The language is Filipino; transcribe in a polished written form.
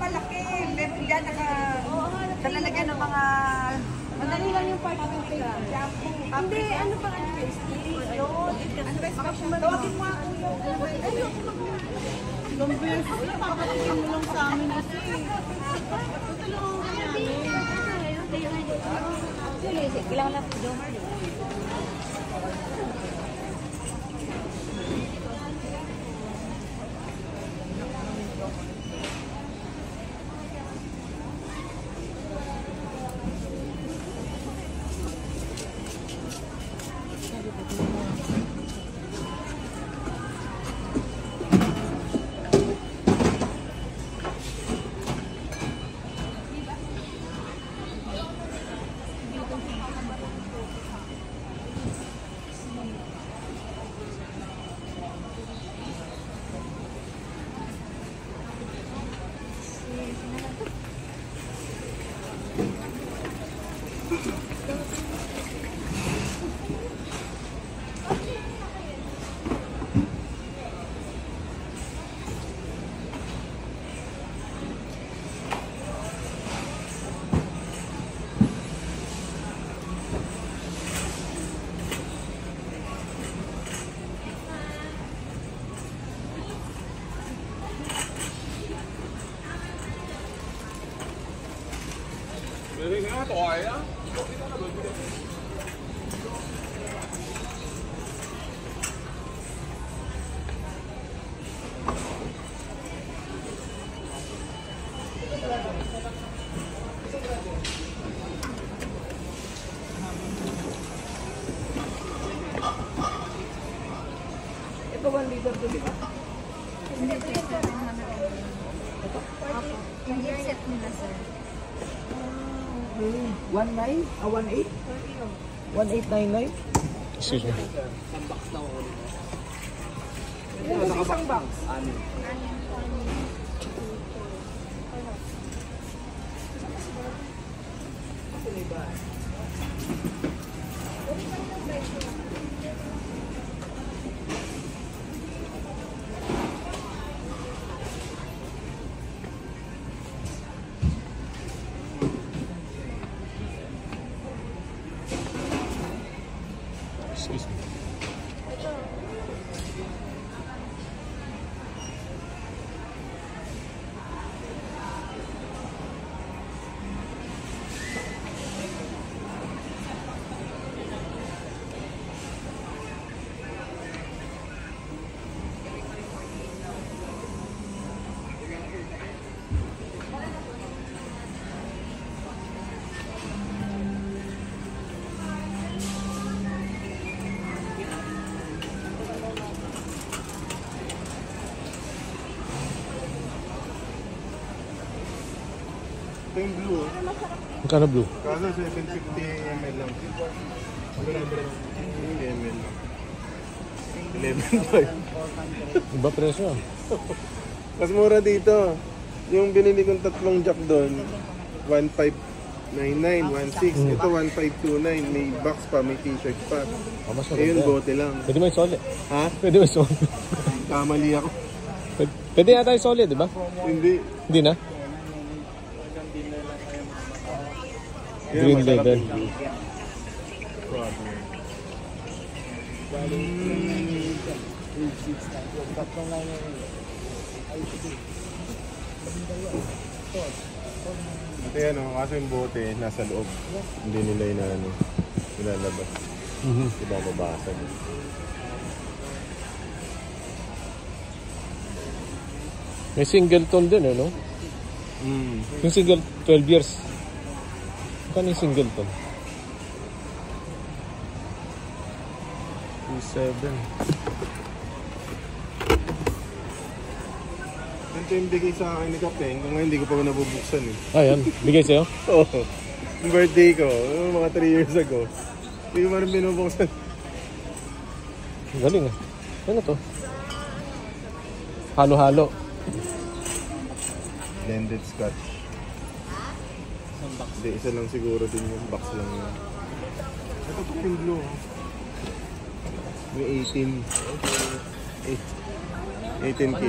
malaki. Meron dyan, nalalagyan ng mga... Madali lang yung part ng pila. Hindi, ano pa ang tasty? Tawagin mo ako. Ilang beses, papapagyan mo lang sa amin kasi. Tutulungan ka namin. Kailangan lang po. Cái ngã tỏi á. Ito 1 liter to, di ba? Hindi ito yung 700. Yung set nila, sir. 1.9? 1.8? 1.899? Excuse me. Isang box. Excuse me. Ito yung blue. Magkano blue? Kaso 750 ml lang. 750 ml lang. 11.5. Iba presyo ah. Mas mura dito. Yung binili kong tatlong jack doon, 1599, 16. Ito 1529. May box pa, may t-shirt pa. Oh, mas Eh yun, maganda. bote lang. Pwede mo yung solid. Ha? Pwede mo yung solid. Kamali ako. Pwede yata yung solid, di ba? Hindi. Hindi na? Yan, Green masarap label. yung blue. Ito yan o, kaso yung bote nasa loob. Hindi nila ilalabas. Diba mabasag. May singleton din eh, no? Yung single, 12 years. Magkano yung singleton? 2.7. Ito yung bigay sa akin ni Kapeng. Kung ngayon hindi ko pa nabubuksan eh. Ayan, bigay sa'yo? Oo. Yung birthday ko, mga 3 years ago. Hindi ko man binubuksan. Galing ah. Ano to? Halo-halo. Blended scotch. Hindi, isa lang siguro din yung box lang yun. Ito pa yung blue. May 18. 18K.